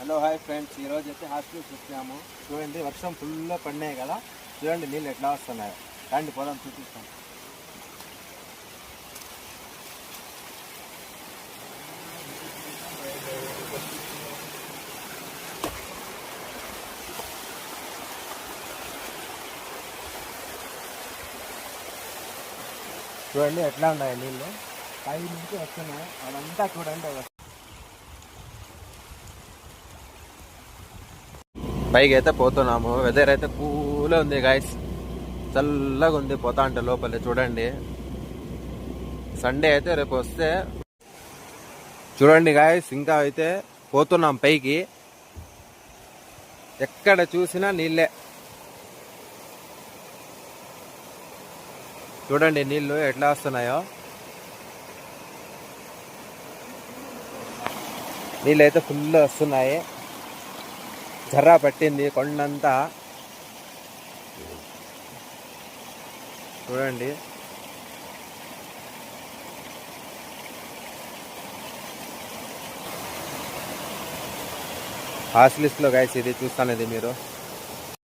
Hello hi friends, ఈరోజు అయితే హాస్టల్కి వచ్చాము. చూడండి వర్షం ఫుల్గా పడినాయి కదా, చూడండి నీళ్ళు ఎట్లా వస్తున్నాయో. రండి పోదాం చూపిస్తాం. చూడండి ఎట్లా ఉన్నాయి నీళ్ళు, పై నుంచి వస్తున్నాయి. అదంతా చూడండి. పైకి అయితే పోతున్నాము. వెదర్ అయితే కూల్గా ఉంది గాయస్, చల్లగా ఉంది. పోతా అంటే లోపలే చూడండి. సండే అయితే రేపు వస్తే చూడండి గాయస్, ఇంకా అయితే పోతున్నాం పైకి. ఎక్కడ చూసినా నీళ్ళే. చూడండి నీళ్ళు ఎట్లా వస్తున్నాయో. నీళ్ళు అయితే ఫుల్ వస్తున్నాయి. జర్రా పట్టింది కొండంతా. చూడండి హాస్టలిస్ట్లో గాయస్, ఇది చూస్తానేది మీరు.